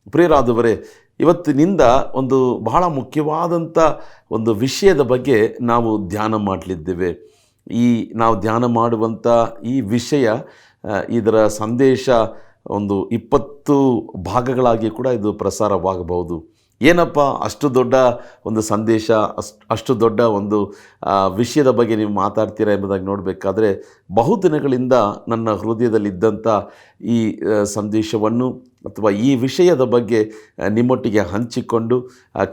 ಪ್ರಿಯರಾದವರೇ, ಇವತ್ತಿನಿಂದ ಒಂದು ಬಹಳ ಮುಖ್ಯವಾದಂಥ ಒಂದು ವಿಷಯದ ಬಗ್ಗೆ ನಾವು ಧ್ಯಾನ ಮಾಡಲಿದ್ದೇವೆ. ನಾವು ಧ್ಯಾನ ಮಾಡುವಂಥ ಈ ವಿಷಯ, ಇದರ ಸಂದೇಶ ಒಂದು 20 ಭಾಗಗಳಾಗಿ ಕೂಡ ಇದು ಪ್ರಸಾರವಾಗಬಹುದು. ಏನಪ್ಪ ಅಷ್ಟು ದೊಡ್ಡ ಒಂದು ಸಂದೇಶ, ಅಷ್ಟು ದೊಡ್ಡ ಒಂದು ವಿಷಯದ ಬಗ್ಗೆ ನೀವು ಮಾತಾಡ್ತೀರಾ ಎಂಬುದಾಗಿ ನೋಡಬೇಕಾದ್ರೆ, ಬಹುದಿನಗಳಿಂದ ನನ್ನ ಹೃದಯದಲ್ಲಿದ್ದಂಥ ಈ ಸಂದೇಶವನ್ನು ಅಥವಾ ಈ ವಿಷಯದ ಬಗ್ಗೆ ನಿಮ್ಮೊಟ್ಟಿಗೆ ಹಂಚಿಕೊಂಡು,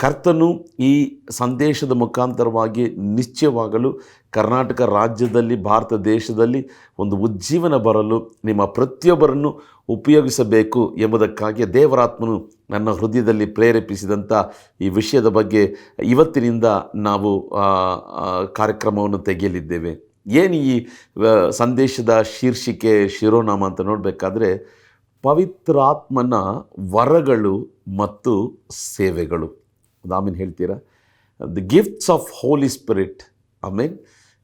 ಕರ್ತನು ಈ ಸಂದೇಶದ ಮುಖಾಂತರವಾಗಿ ನಿಶ್ಚಯವಾಗಲು ಕರ್ನಾಟಕ ರಾಜ್ಯದಲ್ಲಿ, ಭಾರತ ದೇಶದಲ್ಲಿ ಒಂದು ಉಜ್ಜೀವನ ಬರಲು ನಿಮ್ಮ ಪ್ರತಿಯೊಬ್ಬರನ್ನು ಉಪಯೋಗಿಸಬೇಕು ಎಂಬುದಕ್ಕಾಗಿ ದೇವರಾತ್ಮನು ನನ್ನ ಹೃದಯದಲ್ಲಿ ಪ್ರೇರೇಪಿಸಿದಂಥ ಈ ವಿಷಯದ ಬಗ್ಗೆ ಇವತ್ತಿನಿಂದ ನಾವು ಕಾರ್ಯಕ್ರಮವನ್ನು ತೆಗೆಯಲಿದ್ದೇವೆ. ಏನು ಈ ಸಂದೇಶದ ಶೀರ್ಷಿಕೆ, ಶಿರೋನಾಮ ಅಂತ ನೋಡಬೇಕಾದ್ರೆ, ಪವಿತ್ರಾತ್ಮನ ವರಗಳು ಮತ್ತು ಸೇವೆಗಳು. ಆಮೇಲೆ ಹೇಳ್ತೀರಾ? The gifts of holy spirit. ಆಮೇಲೆ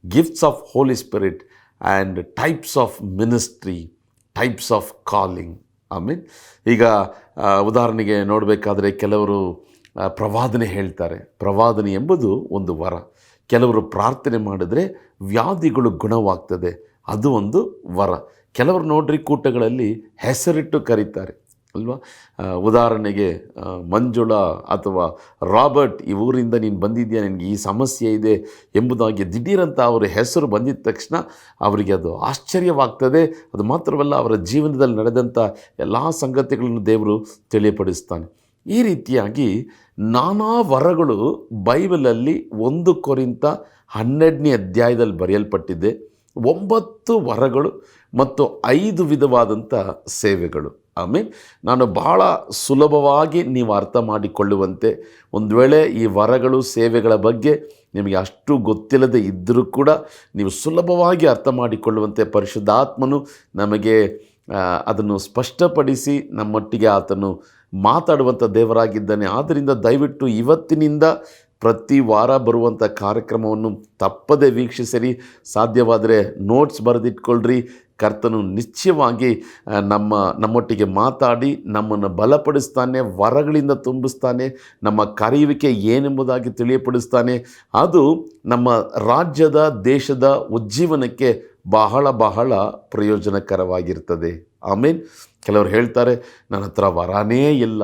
gifts of holy spirit and types of ministry, types of calling. ಆಮೇಲೆ ಈಗ ಉದಾಹರಣೆಗೆ ನೋಡಬೇಕಾದ್ರೆ, ಕೆಲವರು ಪ್ರವಾದನೆ ಹೇಳ್ತಾರೆ. ಪ್ರವಾದನೆ ಎಂಬುದು ಒಂದು ವರ. ಕೆಲವರು ಪ್ರಾರ್ಥನೆ ಮಾಡಿದ್ರೆ ವ್ಯಾಧಿಗಳು ಗುಣವಾಗ್ತದೆ, ಅದು ಒಂದು ವರ. ಕೆಲವರು ನೋಡ್ರಿ ಕೂಟಗಳಲ್ಲಿ ಹೆಸರಿಟ್ಟು ಕರೀತಾರೆ ಅಲ್ವಾ. ಉದಾಹರಣೆಗೆ ಮಂಜುಳಾ ಅಥವಾ ರಾಬರ್ಟ್, ಈ ಊರಿಂದ ನೀನು ಬಂದಿದ್ದೀಯ, ನಿನಗೆ ಈ ಸಮಸ್ಯೆ ಇದೆ ಎಂಬುದಾಗಿ ದಿಢೀರಂತ ಅವರ ಹೆಸರು ಬಂದಿದ್ದ ತಕ್ಷಣ ಅವರಿಗೆ ಅದು ಆಶ್ಚರ್ಯವಾಗ್ತದೆ. ಅದು ಮಾತ್ರವಲ್ಲ, ಅವರ ಜೀವನದಲ್ಲಿ ನಡೆದಂಥ ಎಲ್ಲ ಸಂಗತಿಗಳನ್ನು ದೇವರು ತಿಳಿಯಪಡಿಸ್ತಾನೆ. ಈ ರೀತಿಯಾಗಿ ನಾನಾ ವರಗಳು ಬೈಬಲಲ್ಲಿ 1 ಕೊರಿಂಥ 12ನೇ ಅಧ್ಯಾಯದಲ್ಲಿ ಬರೆಯಲ್ಪಟ್ಟಿದೆ. 9 ವರಗಳು ಮತ್ತು 5 ವಿಧವಾದಂಥ ಸೇವೆಗಳು. ಆಮೇಲೆ ನಾನು ಬಹಳ ಸುಲಭವಾಗಿ ನೀವು ಅರ್ಥ ಮಾಡಿಕೊಳ್ಳುವಂತೆ, ಒಂದು ವೇಳೆ ಈ ವರಗಳು ಸೇವೆಗಳ ಬಗ್ಗೆ ನಿಮಗೆ ಅಷ್ಟು ಗೊತ್ತಿಲ್ಲದೆ ಇದ್ದರೂ ಕೂಡ ನೀವು ಸುಲಭವಾಗಿ ಅರ್ಥ ಮಾಡಿಕೊಳ್ಳುವಂತೆ ಪರಿಶುದ್ಧಾತ್ಮನು ನಮಗೆ ಅದನ್ನು ಸ್ಪಷ್ಟಪಡಿಸಿ ನಮ್ಮೊಟ್ಟಿಗೆ ಆತನು ಮಾತಾಡುವಂಥ ದೇವರಾಗಿದ್ದಾನೆ. ಆದ್ದರಿಂದ ದಯವಿಟ್ಟು ಇವತ್ತಿನಿಂದ ಪ್ರತಿ ವಾರ ಬರುವಂಥ ಕಾರ್ಯಕ್ರಮವನ್ನು ತಪ್ಪದೆ ವೀಕ್ಷಿಸಿರಿ. ಸಾಧ್ಯವಾದರೆ ನೋಟ್ಸ್ ಬರೆದಿಟ್ಕೊಳ್ರಿ. ಕರ್ತನು ನಿಶ್ಚಯವಾಗಿ ನಮ್ಮೊಟ್ಟಿಗೆ ಮಾತಾಡಿ ನಮ್ಮನ್ನು ಬಲಪಡಿಸ್ತಾನೆ, ವರಗಳಿಂದ ತುಂಬಿಸ್ತಾನೆ, ನಮ್ಮ ಕರೆಯುವಿಕೆ ಏನೆಂಬುದಾಗಿ ತಿಳಿಯಪಡಿಸ್ತಾನೆ. ಅದು ನಮ್ಮ ರಾಜ್ಯದ, ದೇಶದ ಉಜ್ಜೀವನಕ್ಕೆ ಬಹಳ ಬಹಳ ಪ್ರಯೋಜನಕರವಾಗಿರ್ತದೆ. ಆಮೇಲೆ ಕೆಲವರು ಹೇಳ್ತಾರೆ, ನನ್ನ ಹತ್ರ ವರನೇ ಇಲ್ಲ,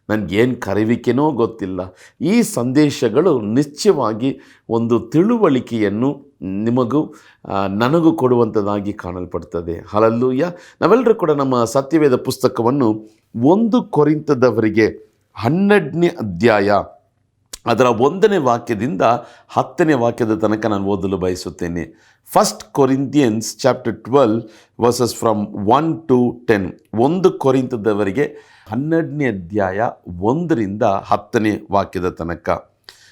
ನನಗೇನು ಕರೆಯುವಿಕೆನೋ ಗೊತ್ತಿಲ್ಲ. ಈ ಸಂದೇಶಗಳು ನಿಶ್ಚಯವಾಗಿ ಒಂದು ತಿಳುವಳಿಕೆಯನ್ನು ನಿಮಗೂ ನನಗೂ ಕೊಡುವಂಥದ್ದಾಗಿ ಕಾಣಲ್ಪಡ್ತದೆ. ಹಲ್ಲೆಲೂಯಾ. ನಾವೆಲ್ಲರೂ ಕೂಡ ನಮ್ಮ ಸತ್ಯವೇದ ಪುಸ್ತಕವನ್ನು 1 ಕೊರಿಂಥದವರಿಗೆ 12ನೇ ಅಧ್ಯಾಯ ಅದರ 1ನೇ ವಾಕ್ಯದಿಂದ 10ನೇ ವಾಕ್ಯದ ತನಕ ನಾನು ಓದಲು ಬಯಸುತ್ತೇನೆ. 1 Corinthians chapter 12 verses from 1 to 10. 1 ಕೊರಿಂಥದವರಿಗೆ 12ನೇ ಅಧ್ಯಾಯ 1ರಿಂದ 10ನೇ ವಾಕ್ಯದ ತನಕ.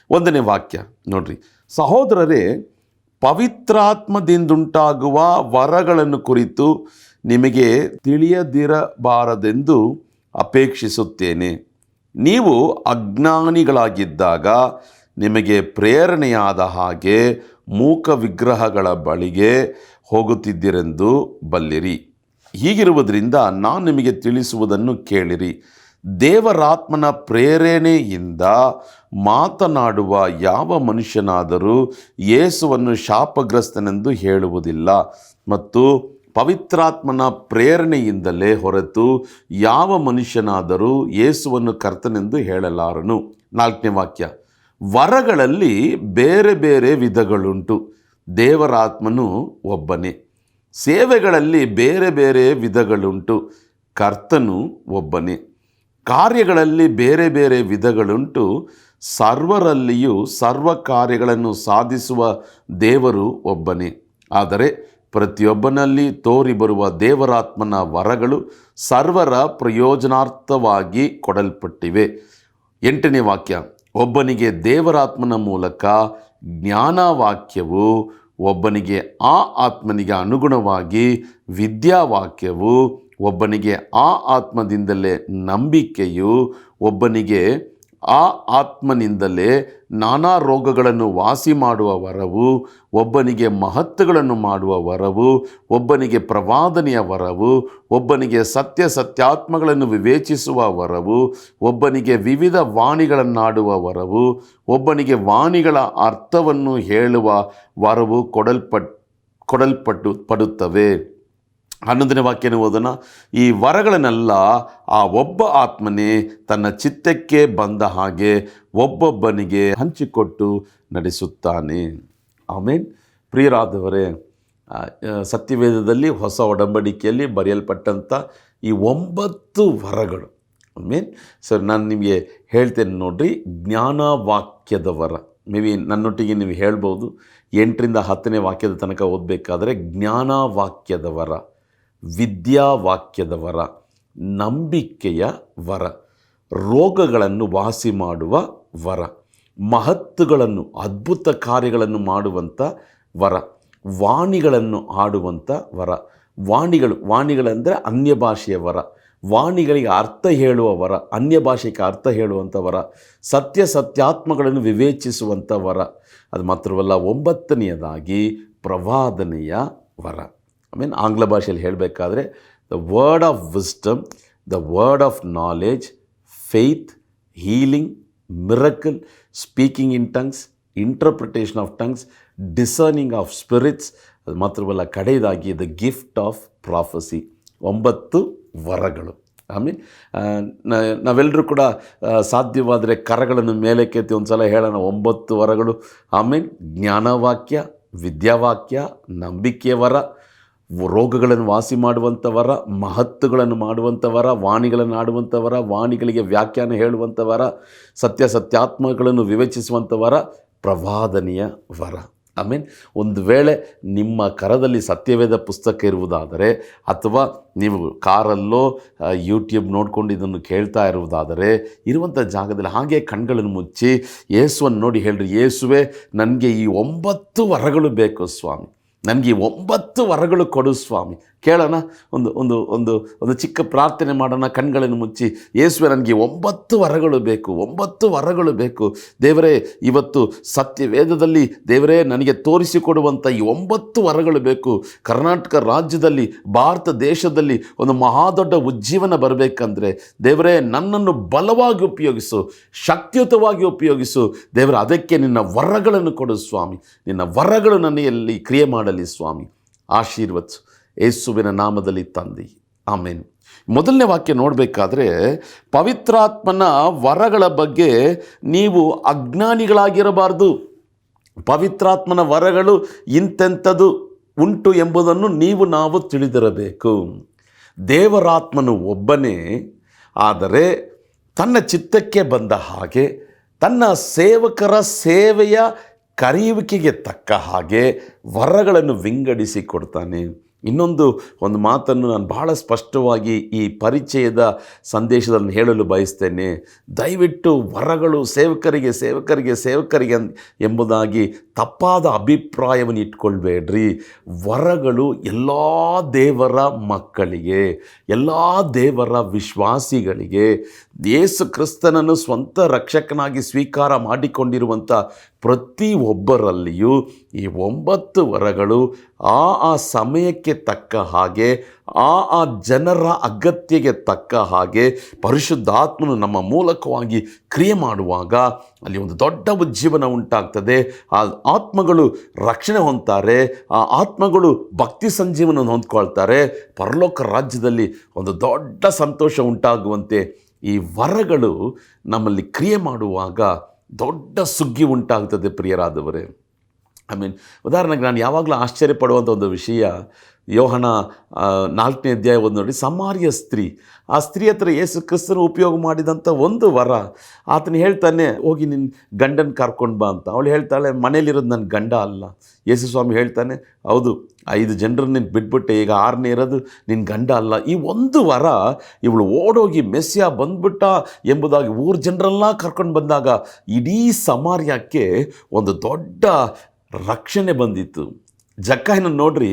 1ನೇ ವಾಕ್ಯ ನೋಡ್ರಿ. ಸಹೋದರರೇ, ಪವಿತ್ರಾತ್ಮದಿಂದುಂಟಾಗುವ ವರಗಳನ್ನು ಕುರಿತು ನಿಮಗೆ ತಿಳಿಯದಿರಬಾರದೆಂದು ಅಪೇಕ್ಷಿಸುತ್ತೇನೆ. ನೀವು ಅಜ್ಞಾನಿಗಳಾಗಿದ್ದಾಗ ನಿಮಗೆ ಪ್ರೇರಣೆಯಾದ ಹಾಗೆ ಮೂಕ ವಿಗ್ರಹಗಳ ಬಳಿಗೆ ಹೋಗುತ್ತಿದ್ದಿರೆಂದು ಬಲ್ಲಿರಿ. ಹೀಗಿರುವುದರಿಂದ ನಾನು ನಿಮಗೆ ತಿಳಿಸುವುದನ್ನು ಕೇಳಿರಿ. ದೇವರಾತ್ಮನ ಪ್ರೇರಣೆಯಿಂದ ಮಾತನಾಡುವ ಯಾವ ಮನುಷ್ಯನಾದರೂ ಯೇಸುವನ್ನು ಶಾಪಗ್ರಸ್ತನೆಂದು ಹೇಳುವುದಿಲ್ಲ, ಮತ್ತು ಪವಿತ್ರಾತ್ಮನ ಪ್ರೇರಣೆಯಿಂದಲೇ ಹೊರತು ಯಾವ ಮನುಷ್ಯನಾದರೂ ಯೇಸುವನ್ನು ಕರ್ತನೆಂದು ಹೇಳಲಾರನು. 4ನೇ ವಾಕ್ಯ. ವರಗಳಲ್ಲಿ ಬೇರೆ ಬೇರೆ ವಿಧಗಳುಂಟು, ದೇವರಾತ್ಮನು ಒಬ್ಬನೇ. ಸೇವೆಗಳಲ್ಲಿ ಬೇರೆ ಬೇರೆ ವಿಧಗಳುಂಟು, ಕರ್ತನು ಒಬ್ಬನೇ. ಕಾರ್ಯಗಳಲ್ಲಿ ಬೇರೆ ಬೇರೆ ವಿಧಗಳುಂಟು, ಸರ್ವರಲ್ಲಿಯೂ ಸರ್ವ ಕಾರ್ಯಗಳನ್ನು ಸಾಧಿಸುವ ದೇವರು ಒಬ್ಬನೇ. ಆದರೆ ಪ್ರತಿಯೊಬ್ಬನಲ್ಲಿ ತೋರಿ ಬರುವ ದೇವರಾತ್ಮನ ವರಗಳು ಸರ್ವರ ಪ್ರಯೋಜನಾರ್ಥವಾಗಿ ಕೊಡಲ್ಪಟ್ಟಿವೆ. 8ನೇ ವಾಕ್ಯ. ಒಬ್ಬನಿಗೆ ದೇವರಾತ್ಮನ ಮೂಲಕ ಜ್ಞಾನವಾಕ್ಯವು, ಒಬ್ಬನಿಗೆ ಆ ಆತ್ಮನಿಗೆ ಅನುಗುಣವಾಗಿ ವಿದ್ಯಾವಾಕ್ಯವು, ಒಬ್ಬನಿಗೆ ಆ ಆತ್ಮದಿಂದಲೇ ನಂಬಿಕೆಯು, ಒಬ್ಬನಿಗೆ ಆ ಆತ್ಮನಿಂದಲೇ ನಾನಾ ರೋಗಗಳನ್ನು ವಾಸಿ ಮಾಡುವ ವರವು, ಒಬ್ಬನಿಗೆ ಮಹತ್ತುಗಳನ್ನು ಮಾಡುವ ವರವು, ಒಬ್ಬನಿಗೆ ಪ್ರವಾದನೆಯ ವರವು, ಒಬ್ಬನಿಗೆ ಸತ್ಯಾತ್ಮಗಳನ್ನು ವಿವೇಚಿಸುವ ವರವು, ಒಬ್ಬನಿಗೆ ವಿವಿಧ ವಾಣಿಗಳನ್ನಾಡುವ ವರವು, ಒಬ್ಬನಿಗೆ ವಾಣಿಗಳ ಅರ್ಥವನ್ನು ಹೇಳುವ ವರವು ಕೊಡಲ್ಪಡುತ್ತವೆ. 11ನೇ ವಾಕ್ಯನ ಓದೋಣ. ಈ ವರಗಳನ್ನೆಲ್ಲ ಆ ಒಬ್ಬ ಆತ್ಮನೇ ತನ್ನ ಚಿತ್ತಕ್ಕೆ ಬಂದ ಹಾಗೆ ಒಬ್ಬೊಬ್ಬನಿಗೆ ಹಂಚಿಕೊಟ್ಟು ನಡೆಸುತ್ತಾನೆ. ಆಮೇನ್. ಪ್ರಿಯರಾದವರೇ, ಸತ್ಯವೇದದಲ್ಲಿ ಹೊಸ ಒಡಂಬಡಿಕೆಯಲ್ಲಿ ಬರೆಯಲ್ಪಟ್ಟಂಥ ಈ 9 ವರಗಳು. ಆಮೇನ್. ಸರ್, ನಾನು ನಿಮಗೆ ಹೇಳ್ತೇನೆ ನೋಡ್ರಿ, ಜ್ಞಾನವಾಕ್ಯದ ವರ. ಮೇ ಬಿ ನನ್ನೊಟ್ಟಿಗೆ ನೀವು ಹೇಳ್ಬೋದು, 8ರಿಂದ 10ನೇ ವಾಕ್ಯದ ತನಕ ಓದಬೇಕಾದ್ರೆ ಜ್ಞಾನವಾಕ್ಯದ ವರ, ವಿದ್ಯಾವಾಕ್ಯದ ವರ, ನಂಬಿಕೆಯ ವರ, ರೋಗಗಳನ್ನು ವಾಸಿ ಮಾಡುವ ವರ, ಮಹತ್ತುಗಳನ್ನು ಅದ್ಭುತ ಕಾರ್ಯಗಳನ್ನು ಮಾಡುವಂಥ ವರ, ವಾಣಿಗಳನ್ನು ಆಡುವಂಥ ವರ. ವಾಣಿಗಳಂದರೆ ಅನ್ಯ ಭಾಷೆಯ ವರ, ವಾಣಿಗಳಿಗೆ ಅರ್ಥ ಹೇಳುವ ವರ, ಅನ್ಯ ಭಾಷೆಗೆ ಅರ್ಥ ಹೇಳುವಂಥ ವರ, ಸತ್ಯಾತ್ಮಗಳನ್ನು ವಿವೇಚಿಸುವಂಥ ವರ. ಅದು ಮಾತ್ರವಲ್ಲ, 9ನೇದಾಗಿ ಪ್ರವಾದನೆಯ ವರ. ಆಂಗ್ಲ ಭಾಷೆಯಲ್ಲಿ ಹೇಳಬೇಕಾದ್ರೆ the word of wisdom, the word of knowledge, faith, healing, miracle, speaking in tongues, interpretation of tongues, discerning of spirits. ಅದು ಮಾತ್ರವಲ್ಲ, ಕಡೆಯದಾಗಿ ದ ಗಿಫ್ಟ್ ಆಫ್ ಪ್ರಾಫಸಿ. 9 ವರಗಳು. ನಾವೆಲ್ಲರೂ ಕೂಡ ಸಾಧ್ಯವಾದರೆ ಕರಗಳನ್ನು ಮೇಲಕ್ಕೆತ್ತಿ ಒಂದು ಸಲ ಹೇಳೋಣ, 9 ವರಗಳು. ಜ್ಞಾನವಾಕ್ಯ, ವಿದ್ಯಾವಾಕ್ಯ, ನಂಬಿಕೆಯ ವರ, ರೋಗಗಳನ್ನು ವಾಸಿ ಮಾಡುವಂಥ ವರ, ಮಹತ್ತುಗಳನ್ನು ಮಾಡುವಂಥ ವರ, ವಾಣಿಗಳನ್ನು ಆಡುವಂಥ ವರ, ವಾಣಿಗಳಿಗೆ ವ್ಯಾಖ್ಯಾನ ಹೇಳುವಂಥ ವರ, ಸತ್ಯಾತ್ಮಗಳನ್ನು ವಿವೇಚಿಸುವಂಥ ವರ, ಪ್ರವಾದನೆಯ ವರ. ಒಂದು ವೇಳೆ ನಿಮ್ಮ ಕರದಲ್ಲಿ ಸತ್ಯವೇದ ಪುಸ್ತಕ ಇರುವುದಾದರೆ, ಅಥವಾ ನೀವು ಕಾರಲ್ಲೋ ಯೂಟ್ಯೂಬ್ ನೋಡ್ಕೊಂಡು ಇದನ್ನು ಕೇಳ್ತಾ ಇರುವುದಾದರೆ, ಇರುವಂಥ ಜಾಗದಲ್ಲಿ ಹಾಗೆ ಕಣ್ಗಳನ್ನು ಮುಚ್ಚಿ ಯೇಸುವನ್ನು ನೋಡಿ ಹೇಳ್ರಿ, ಯೇಸುವೆ, ನನಗೆ ಈ 9 ವರಗಳು ಬೇಕು ಸ್ವಾಮಿ, ನನಗೆ ಈ 9 ವರಗಳು ಕೊಡು ಸ್ವಾಮಿ. ಕೇಳೋಣ, ಒಂದು ಚಿಕ್ಕ ಪ್ರಾರ್ಥನೆ ಮಾಡೋಣ. ಕಣ್ಗಳನ್ನು ಮುಚ್ಚಿ, ಯೇಸುವೆ, ನನಗೆ 9 ವರಗಳು ಬೇಕು, 9 ವರಗಳು ಬೇಕು ದೇವರೇ. ಇವತ್ತು ಸತ್ಯವೇದದಲ್ಲಿ ದೇವರೇ ನನಗೆ ತೋರಿಸಿಕೊಡುವಂಥ ಈ 9 ವರಗಳು ಬೇಕು. ಕರ್ನಾಟಕ ರಾಜ್ಯದಲ್ಲಿ, ಭಾರತ ದೇಶದಲ್ಲಿ ಒಂದು ಮಹಾದೊಡ್ಡ ಉಜ್ಜೀವನ ಬರಬೇಕಂದ್ರೆ ದೇವರೇ, ನನ್ನನ್ನು ಬಲವಾಗಿ ಉಪಯೋಗಿಸು, ಶಕ್ತಿಯುತವಾಗಿ ಉಪಯೋಗಿಸು ದೇವರೇ. ಅದಕ್ಕೆ ನಿನ್ನ ವರಗಳನ್ನು ಕೊಡು ಸ್ವಾಮಿ, ನಿನ್ನ ವರಗಳು ನನ್ನಲ್ಲಿ ಕ್ರಿಯೆ ಮಾಡಲಿ ಸ್ವಾಮಿ. ಆಶೀರ್ವದಿಸು ಯೇಸುವಿನ ನಾಮದಲ್ಲಿ ತಂದೆ, ಆಮೇನ್. ಮೊದಲನೇ ವಾಕ್ಯ ನೋಡಬೇಕಾದ್ರೆ, ಪವಿತ್ರಾತ್ಮನ ವರಗಳ ಬಗ್ಗೆ ನೀವು ಅಜ್ಞಾನಿಗಳಾಗಿರಬಾರ್ದು. ಪವಿತ್ರಾತ್ಮನ ವರಗಳು ಇಂತೆಂಥದ್ದು ಉಂಟು ಎಂಬುದನ್ನು ನಾವು ತಿಳಿದಿರಬೇಕು. ದೇವರಾತ್ಮನು ಒಬ್ಬನೇ, ಆದರೆ ತನ್ನ ಚಿತ್ತಕ್ಕೆ ಬಂದ ಹಾಗೆ ತನ್ನ ಸೇವಕರ ಸೇವೆಯ ಕರೆಯುವಿಕೆಗೆ ತಕ್ಕ ಹಾಗೆ ವರಗಳನ್ನು ವಿಂಗಡಿಸಿ ಕೊಡ್ತಾನೆ. ಒಂದು ಮಾತನ್ನು ನಾನು ಬಹಳ ಸ್ಪಷ್ಟವಾಗಿ ಈ ಪರಿಚಯದ ಸಂದೇಶದಲ್ಲಿ ಹೇಳಲು ಬಯಸ್ತೇನೆ. ದಯವಿಟ್ಟು ವರಗಳು ಸೇವಕರಿಗೆ ಎಂಬುದಾಗಿ ತಪ್ಪಾದ ಅಭಿಪ್ರಾಯವನ್ನು ಇಟ್ಕೊಳ್ಬೇಡ್ರಿ. ವರಗಳು ಎಲ್ಲ ದೇವರ ಮಕ್ಕಳಿಗೆ, ಎಲ್ಲ ದೇವರ ವಿಶ್ವಾಸಿಗಳಿಗೆ, ಯೇಸು ಕ್ರಿಸ್ತನನ್ನು ಸ್ವಂತ ರಕ್ಷಕನಾಗಿ ಸ್ವೀಕಾರ ಮಾಡಿಕೊಂಡಿರುವಂಥ ಪ್ರತಿಯೊಬ್ಬರಲ್ಲಿಯೂ ಈ 9 ವರಗಳು ಆ ಸಮಯಕ್ಕೆ ತಕ್ಕ ಹಾಗೆ, ಆ ಜನರ ಅಗತ್ಯಕ್ಕೆ ತಕ್ಕ ಹಾಗೆ ಪರಿಶುದ್ಧಾತ್ಮನು ನಮ್ಮ ಮೂಲಕವಾಗಿ ಕ್ರಿಯೆ ಮಾಡುವಾಗ ಅಲ್ಲಿ ಒಂದು ದೊಡ್ಡ ಉಜ್ಜೀವನ ಉಂಟಾಗ್ತದೆ. ಆ ಆತ್ಮಗಳು ರಕ್ಷಣೆ ಹೊಂದ್ತಾರೆ, ಆ ಆತ್ಮಗಳು ಭಕ್ತಿ ಸಂಜೀವನವನ್ನು ಹೊಂದ್ಕೊಳ್ತಾರೆ. ಪರಲೋಕ ರಾಜ್ಯದಲ್ಲಿ ಒಂದು ದೊಡ್ಡ ಸಂತೋಷ ಉಂಟಾಗುವಂತೆ ಈ ವರಗಳು ನಮ್ಮಲ್ಲಿ ಕ್ರಿಯೆ ಮಾಡುವಾಗ ದೊಡ್ಡ ಸುಗ್ಗಿ ಉಂಟಾಗ್ತದೆ. ಪ್ರಿಯರಾದವರೇ, ಉದಾಹರಣೆಗೆ ನಾನು ಯಾವಾಗಲೂ ಆಶ್ಚರ್ಯಪಡುವಂಥ ಒಂದು ವಿಷಯ, ಯೋಹನ 4ನೇ ಅಧ್ಯಾಯ ನೋಡಿ, ಸಮಾರ್ಯ ಸ್ತ್ರೀ, ಆ ಸ್ತ್ರೀ ಹತ್ರ ಯೇಸು ಕ್ರಿಸ್ತನು ಉಪಯೋಗ ಮಾಡಿದಂಥ ಒಂದು ವರ. ಆತನು ಹೇಳ್ತಾನೆ, ಹೋಗಿ ನಿನ್ನ ಗಂಡನ ಕರ್ಕೊಂಡು ಬಾ ಅಂತ. ಅವಳು ಹೇಳ್ತಾಳೆ, ಮನೇಲಿರೋದು ನನ್ನ ಗಂಡ ಅಲ್ಲ. ಯೇಸು ಸ್ವಾಮಿ ಹೇಳ್ತಾನೆ, ಹೌದು, 5 ಜನರನ್ನು ನೀನು ಬಿಟ್ಬಿಟ್ಟೆ, ಈಗ 6ನೇ ಇರೋದು ನಿನ್ನ ಗಂಡ ಅಲ್ಲ. ಈ ಒಂದು ವರ ಇವಳು ಓಡೋಗಿ ಮೆಸ್ಸಿಯ ಬಂದ್ಬಿಟ್ಟ ಎಂಬುದಾಗಿ ಊರ ಜನರೆಲ್ಲ ಕರ್ಕೊಂಡು ಬಂದಾಗ ಇಡೀ ಸಮಾರ್ಯಕ್ಕೆ ಒಂದು ದೊಡ್ಡ ರಕ್ಷಣೆ ಬಂದಿತ್ತು. ಜಕ್ಕಾಯನ ನೋಡ್ರಿ,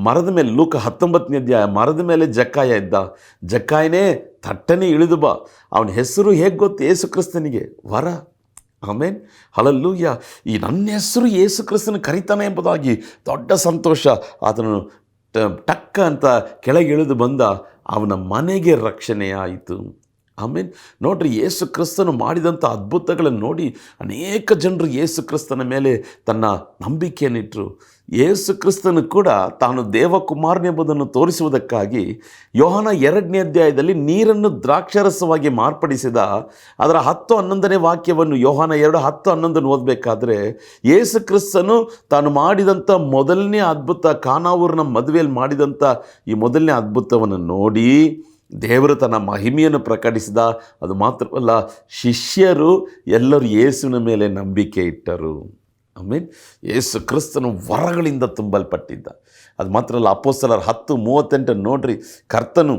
ಮರದ ಮೇಲೆ, ಲೂಕ 19ನೇ ಅಧ್ಯಾಯ, ಮರದ ಮೇಲೆ ಜಕ್ಕಾಯ ಇದ್ದ. ಜಕ್ಕಾಯನೇ ಥಟ್ಟನೆ ಇಳಿದು ಬಾ. ಅವನ ಹೆಸರು ಹೇಗೆ ಗೊತ್ತು? ಯೇಸು ಕ್ರಿಸ್ತನಿಗೆ ವರ. ಆಮೇನ್, ಹಲ್ಲೆಲೂಯಾ. ಈ ನನ್ನ ಹೆಸರು ಯೇಸು ಕ್ರಿಸ್ತನ ಕರಿತಾನೆ ಎಂಬುದಾಗಿ ದೊಡ್ಡ ಸಂತೋಷ. ಅದನ್ನು ಟಕ್ಕ ಅಂತ ಕೆಳಗೆ ಇಳಿದು ಬಂದ. ಅವನ ಮನೆಗೆ ರಕ್ಷಣೆ ಆಯಿತು. ಆಮೇನ್. ನೋಡ್ರಿ, ಯೇಸು ಕ್ರಿಸ್ತನು ಮಾಡಿದಂಥ ಅದ್ಭುತಗಳನ್ನು ನೋಡಿ ಅನೇಕ ಜನರು ಯೇಸು ಕ್ರಿಸ್ತನ ಮೇಲೆ ತನ್ನ ನಂಬಿಕೆಯನ್ನಿಟ್ಟರು. ಯೇಸು ಕ್ರಿಸ್ತನು ಕೂಡ ತಾನು ದೇವಕುಮಾರನೆಂಬುದನ್ನು ತೋರಿಸುವುದಕ್ಕಾಗಿ ಯೋಹಾನ 2ನೇ ಅಧ್ಯಾಯದಲ್ಲಿ ನೀರನ್ನು ದ್ರಾಕ್ಷಾರಸವಾಗಿ ಮಾರ್ಪಡಿಸಿದ. ಅದರ 10-11ನೇ ವಾಕ್ಯವನ್ನು, ಯೋಹಾನ 2:10-11 ಓದಬೇಕಾದ್ರೆ, ಯೇಸು ಕ್ರಿಸ್ತನು ತಾನು ಮಾಡಿದಂಥ ಮೊದಲನೇ ಅದ್ಭುತ, ಕಾನಾವೂರಿನ ಮದುವೆಯಲ್ಲಿ ಮಾಡಿದಂಥ ಈ ಮೊದಲನೇ ಅದ್ಭುತವನ್ನು ನೋಡಿ ದೇವರು ತನ್ನ ಮಹಿಮೆಯನ್ನು ಪ್ರಕಟಿಸಿದ. ಅದು ಮಾತ್ರವಲ್ಲ, ಶಿಷ್ಯರು ಎಲ್ಲರೂ ಯೇಸುವಿನ ಮೇಲೆ ನಂಬಿಕೆ ಇಟ್ಟರು. ಆಮೇನ್. ಯೇಸು ಕ್ರಿಸ್ತನು ವರಗಳಿಂದ ತುಂಬಲ್ಪಟ್ಟಿದ್ದ. ಅದು ಮಾತ್ರ ಅಲ್ಲ, ಅಪೊಸ್ತಲರ 10:38 ನೋಡ್ರಿ, ಕರ್ತನು